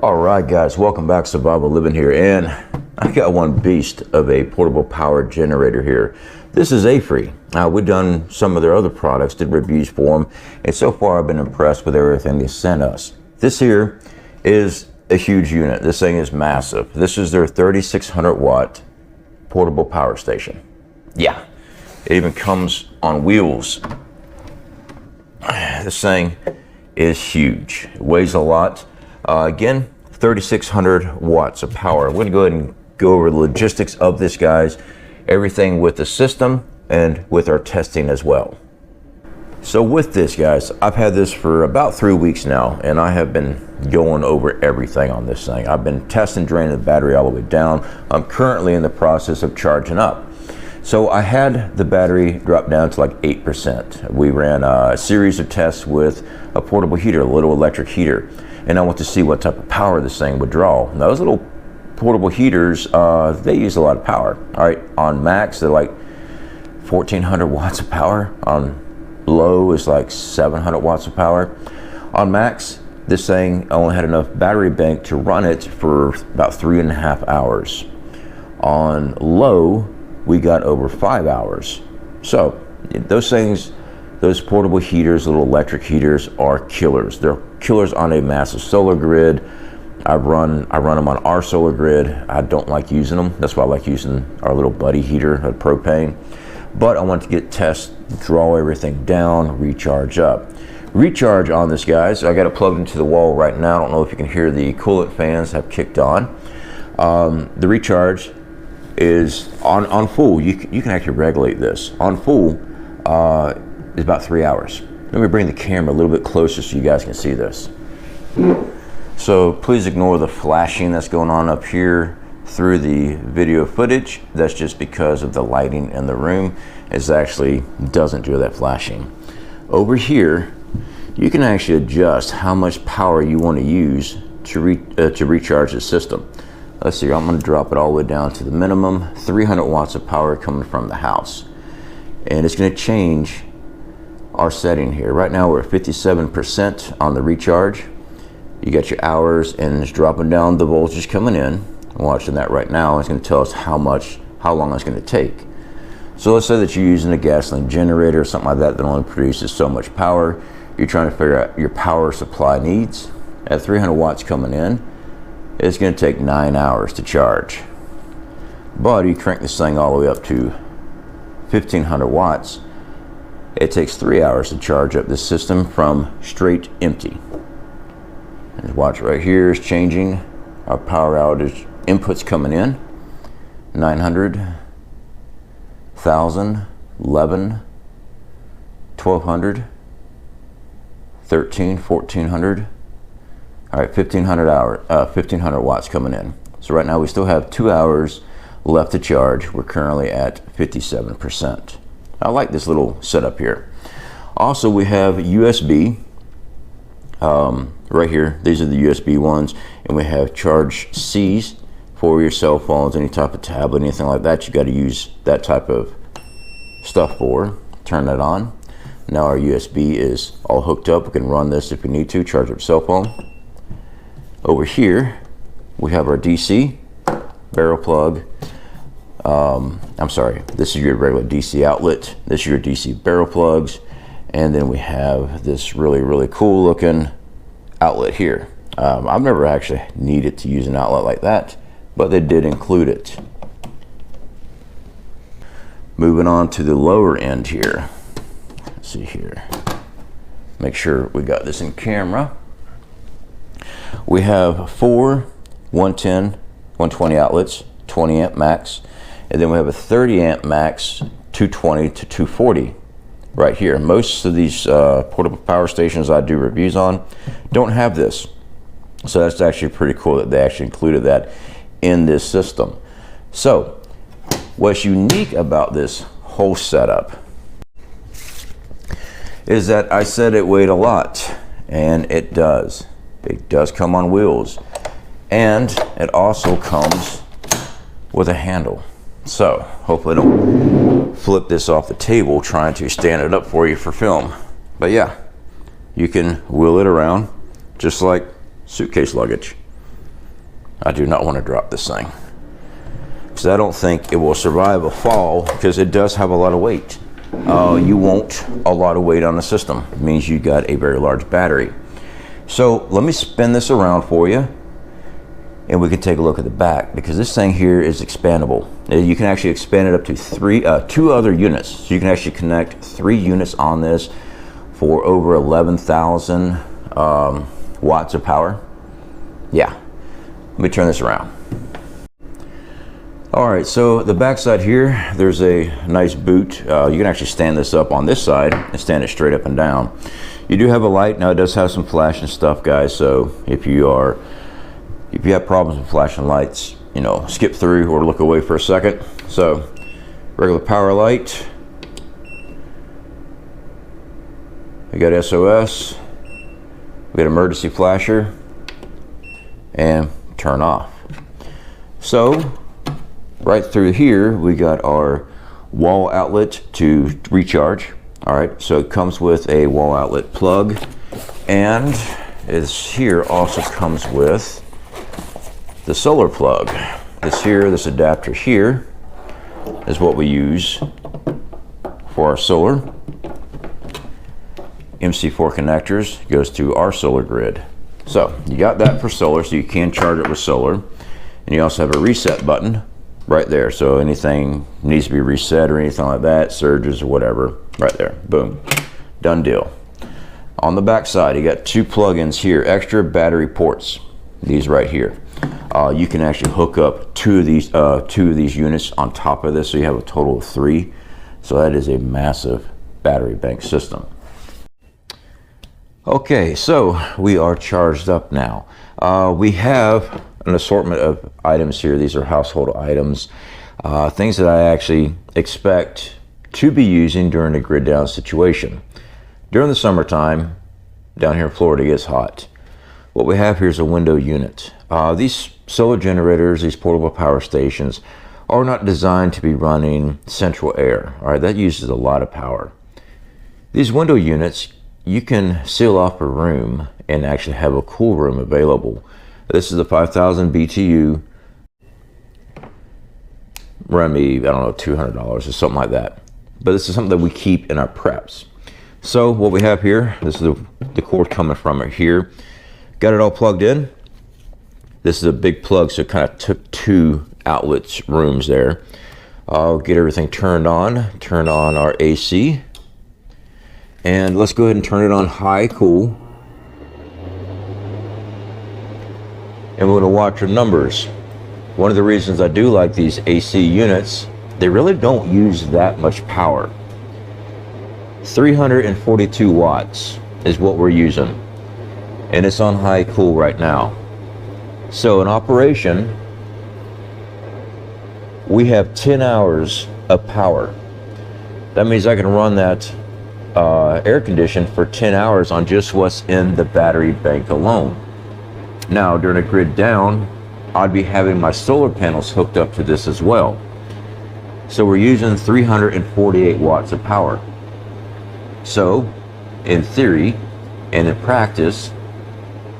All right, guys, welcome back. Survival Living here, and I got one beast of a portable power generator here. This is Aferiy. We've done some of their other products, did reviews for them, and so far I've been impressed with everything they sent us. This here is a huge unit. This thing is massive. This is their 3600 watt portable power station. Yeah, it even comes on wheels. This thing is huge. It weighs a lot. Again, 3600 watts of power. We're going to go ahead and go over the logistics of this, guys. Everything with the system and with our testing as well. So with this, guys, I've had this for about 3 weeks now, and I have been going over everything on this thing. I've been testing, draining the battery all the way down. I'm currently in the process of charging up. So I had the battery drop down to like 8%. We ran a series of tests with a portable heater, a little electric heater, and I want to see what type of power this thing would draw. Now, those little portable heaters, they use a lot of power. All right, on max, they're like 1400 watts of power. On low is like 700 watts of power. On max, this thing only had enough battery bank to run it for about 3.5 hours. On low, we got over 5 hours. So those things, those portable heaters, little electric heaters, are killers. They're killers on a massive solar grid. I run them on our solar grid. I don't like using them. That's why I like using our little buddy heater, propane. But I want to get tests, draw everything down, recharge up. Recharge on this, guys, I got it plugged into the wall right now. I don't know if you can hear the coolant fans have kicked on. The recharge is on full. You can actually regulate this. On full is about 3 hours. Let me bring the camera a little bit closer so you guys can see this. So please ignore the flashing that's going on up here through the video footage. That's just because of the lighting in the room. It actually doesn't do that flashing. Over here, you can actually adjust how much power you want to use to recharge the system. Let's see, I'm going to drop it all the way down to the minimum, 300 watts of power coming from the house. And it's going to change our setting here. Right now we're at 57% on the recharge. You got your hours, and it's dropping down the voltage coming in. I'm watching that right now. It's going to tell us how long it's going to take. So let's say that you're using a gasoline generator or something like that that only produces so much power. You're trying to figure out your power supply needs. At 300 watts coming in, it's going to take 9 hours to charge. But you crank this thing all the way up to 1500 watts, it takes 3 hours to charge up this system from straight empty. And watch right here is changing. Our power outage inputs coming in. 900, 1000, 11, 1200, 13, 1400. All right, 1500 watts coming in. So right now we still have 2 hours left to charge. We're currently at 57%. I like this little setup here. Also, we have USB right here. These are the USB ones, and we have charge C's for your cell phones, any type of tablet, anything like that. You got to use that type of stuff for. Turn that on. Now our USB is all hooked up. We can run this if we need to, charge up cell phone. Over here, we have our DC barrel plug. I'm sorry, this is your regular DC outlet. This is your DC barrel plugs. And then we have this really, really cool looking outlet here. I've never actually needed to use an outlet like that, but they did include it. Moving on to the lower end here. Let's see here. Make sure we got this in camera. We have 4 110, 120 outlets, 20 amp max, and then we have a 30 amp max, 220 to 240 right here. Most of these portable power stations I do reviews on don't have this. So that's actually pretty cool that they actually included that in this system. So what's unique about this whole setup is that I said it weighed a lot, and it does. It does come on wheels, and it also comes with a handle. So hopefully I don't flip this off the table trying to stand it up for you for film. But yeah, you can wheel it around just like suitcase luggage. I do not want to drop this thing, because I don't think it will survive a fall, because it does have a lot of weight. You want a lot of weight on the system. It means you got a very large battery. So let me spin this around for you, and we can take a look at the back, because this thing here is expandable. You can actually expand it up to two other units. So you can actually connect 3 units on this for over 11,000 watts of power. Yeah, let me turn this around. All right, so the back side here, there's a nice boot. You can actually stand this up on this side and stand it straight up and down. You do have a light. Now it does have some flashing stuff, guys, so if you have problems with flashing lights, you know, skip through or look away for a second. So regular power light. We got SOS. We got emergency flasher, and turn off. So right through here, we got our wall outlet to recharge. All right, so it comes with a wall outlet plug, and here also comes with the solar plug. This adapter here is what we use for our solar. MC4 connectors goes to our solar grid. So you got that for solar, so you can charge it with solar. And you also have a reset button right there. So anything needs to be reset or anything like that, surges or whatever, right there, boom, done deal. On the back side, you got 2 plugins here, extra battery ports, these right here. You can actually hook up two of these units on top of this, so you have a total of 3. So that is a massive battery bank system. Okay, so we are charged up now. We have an assortment of items here. These are household items, things that I actually expect to be using during a grid down situation. During the summertime, down here in Florida, it gets hot. What we have here is a window unit. These solar generators, these portable power stations, are not designed to be running central air. All right, that uses a lot of power. These window units, you can seal off a room and actually have a cool room available. This is a 5,000 BTU, run me, I don't know, $200 or something like that. But this is something that we keep in our preps. So what we have here, this is the cord coming from it here. Got it all plugged in. This is a big plug, so it kind of took 2 outlets rooms there. I'll get everything turned on our AC. And let's go ahead and turn it on high cool. And we're going to watch our numbers. One of the reasons I do like these AC units, they really don't use that much power. 342 watts is what we're using. And it's on high cool right now. So in operation, we have 10 hours of power. That means I can run that air condition for 10 hours on just what's in the battery bank alone. Now during a grid down, I'd be having my solar panels hooked up to this as well. So we're using 348 watts of power. So in theory and in practice,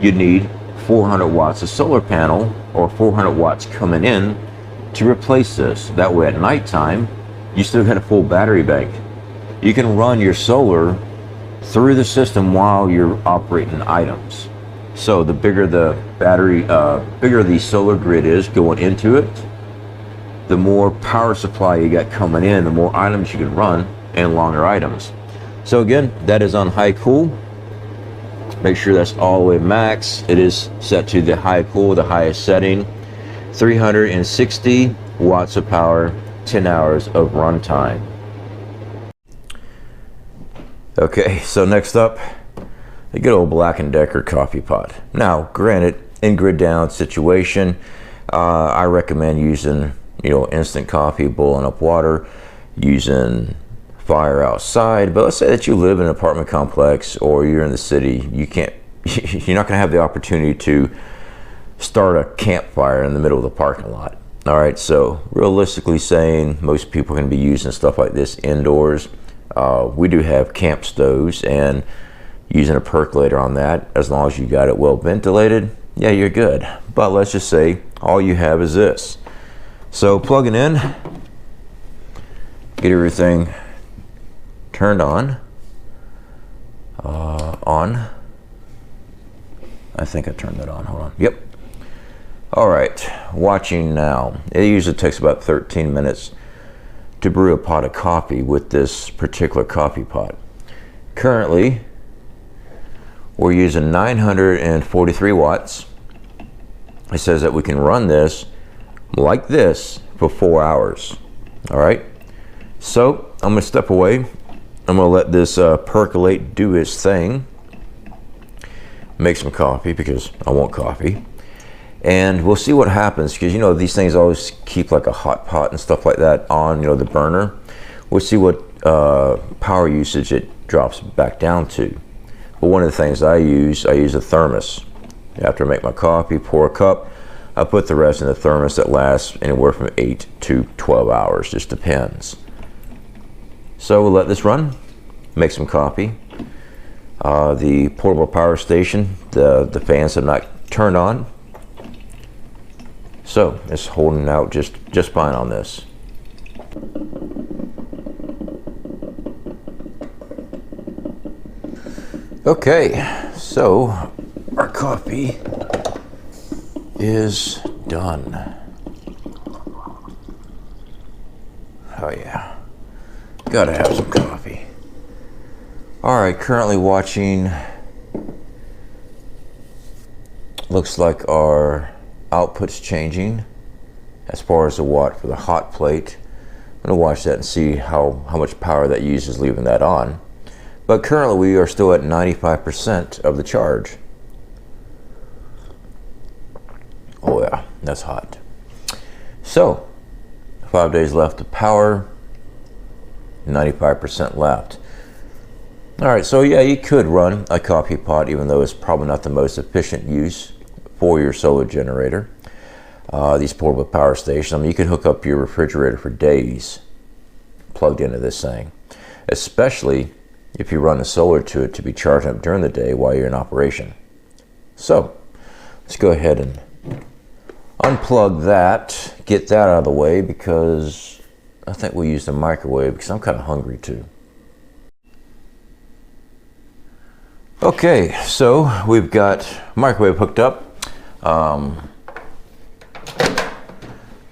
you need 400 watts of solar panel or 400 watts coming in to replace this. That way at nighttime, you still got a full battery bank. You can run your solar through the system while you're operating items. So the bigger the battery, bigger the solar grid is going into it, the more power supply you got coming in, the more items you can run and longer items. So again, that is on high cool. Make sure that's all the way max. It is set to the high cool, the highest setting. 360 watts of power, 10 hours of runtime. Okay, so next up, the good old Black & Decker coffee pot. Now, granted, in grid down situation, I recommend using, instant coffee, boiling up water, using fire outside. But let's say that you live in an apartment complex or you're in the city, you're not gonna have the opportunity to start a campfire in the middle of the parking lot. All right, so realistically saying, most people are gonna be using stuff like this indoors. We do have camp stoves, and using a percolator on that, as long as you got it well ventilated, yeah, you're good. But let's just say all you have is this. So plug it in, get everything turned on. I think I turned that on. Hold on. Yep. All right. Watching now. It usually takes about 13 minutes to brew a pot of coffee with this particular coffee pot. Currently, we're using 943 watts. It says that we can run this like this for 4 hours. All right. So I'm going to step away. I'm going to let this percolate, do its thing. Make some coffee because I want coffee. And we'll see what happens, because you know these things always keep like a hot pot and stuff like that on, you know, the burner. We'll see what power usage it drops back down to. But one of the things I use a thermos. After I make my coffee, pour a cup, I put the rest in the thermos that lasts anywhere from 8 to 12 hours, just depends. So we'll let this run, make some coffee. The portable power station, the fans have not turned on. So it's holding out just fine on this. Okay, so our coffee is done. Oh yeah, gotta have some coffee. All right, currently watching. Looks like our output's changing as far as the watt for the hot plate. I'm gonna watch that and see how much power that uses leaving that on. But currently we are still at 95% of the charge. Oh yeah, that's hot. So 5 days left of power, 95% left. All right, so yeah, you could run a coffee pot, even though it's probably not the most efficient use for your solar generator. These portable power stations, I mean, you can hook up your refrigerator for days plugged into this thing, especially if you run a solar to it to be charging up during the day while you're in operation. So let's go ahead and unplug that, get that out of the way, because I think we'll use the microwave because I'm kind of hungry too. Okay, so we've got microwave hooked up.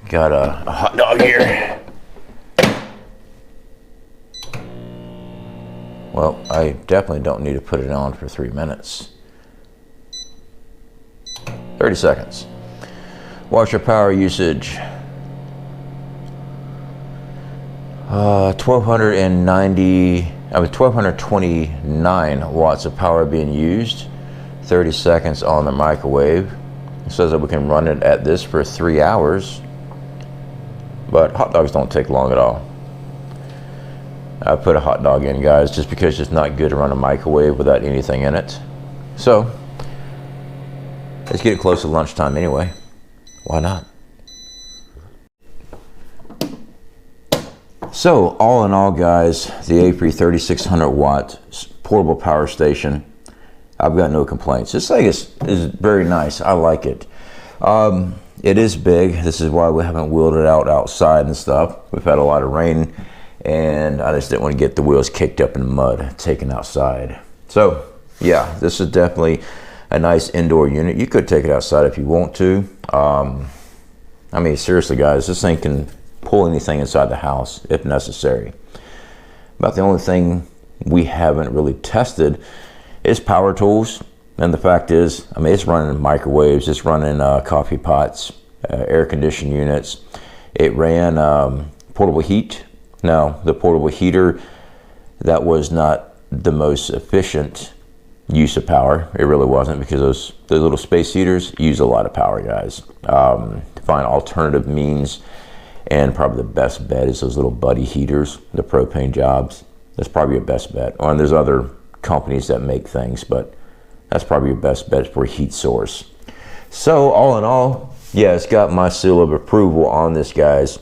Got a hot dog here. Well, I definitely don't need to put it on for 3 minutes. 30 seconds. Watch your power usage. 1229 watts of power being used. 30 seconds on the microwave. It says that we can run it at this for 3 hours. But hot dogs don't take long at all. I put a hot dog in, guys, just because it's not good to run a microwave without anything in it. So let's get it close to lunchtime anyway. Why not? So all in all, guys, the Aferiy 3600 watt portable power station, I've got no complaints. This thing is very nice. I like it. It is big. This is why we haven't wheeled it out outside and stuff. We've had a lot of rain, and I just didn't want to get the wheels kicked up in mud taken outside. So yeah, this is definitely a nice indoor unit. You could take it outside if you want to. I mean, seriously, guys, this thing can pull anything inside the house if necessary. About the only thing we haven't really tested is power tools. And the fact is, I mean, it's running microwaves, it's running coffee pots, air conditioning units. It ran portable heat. Now, the portable heater, that was not the most efficient use of power. It really wasn't, because those little space heaters use a lot of power, guys. To find alternative means, and probably the best bet is those little buddy heaters, the propane jobs. That's probably your best bet. And there's other companies that make things, but that's probably your best bet for a heat source. So all in all, yeah, it's got my seal of approval on this, guys.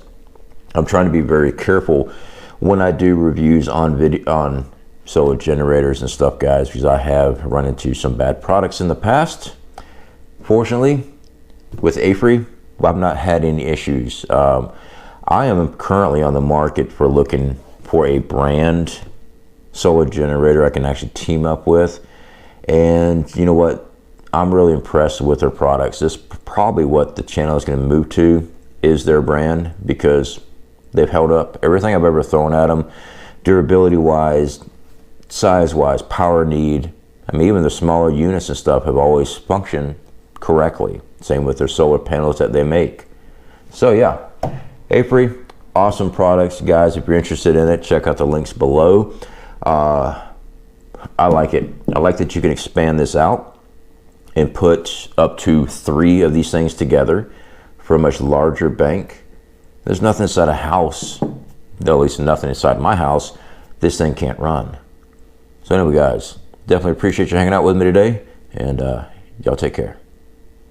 I'm trying to be very careful when I do reviews on video on solar generators and stuff, guys, because I have run into some bad products in the past Fortunately, with Aferiy, I've not had any issues. I am currently on the market for looking for a brand solar generator I can actually team up with. And you know what? I'm really impressed with their products. This is probably what the channel is going to move to, is their brand, because they've held up everything I've ever thrown at them, durability wise, size wise, power need. I mean, even the smaller units and stuff have always functioned correctly. Same with their solar panels that they make. So yeah, Aferiy, awesome products, guys. If you're interested in it, check out the links below. I like it. I like that you can expand this out and put up to 3 of these things together for a much larger bank. There's nothing inside a house, at least nothing inside my house, this thing can't run. So anyway, guys, definitely appreciate you hanging out with me today, and y'all take care.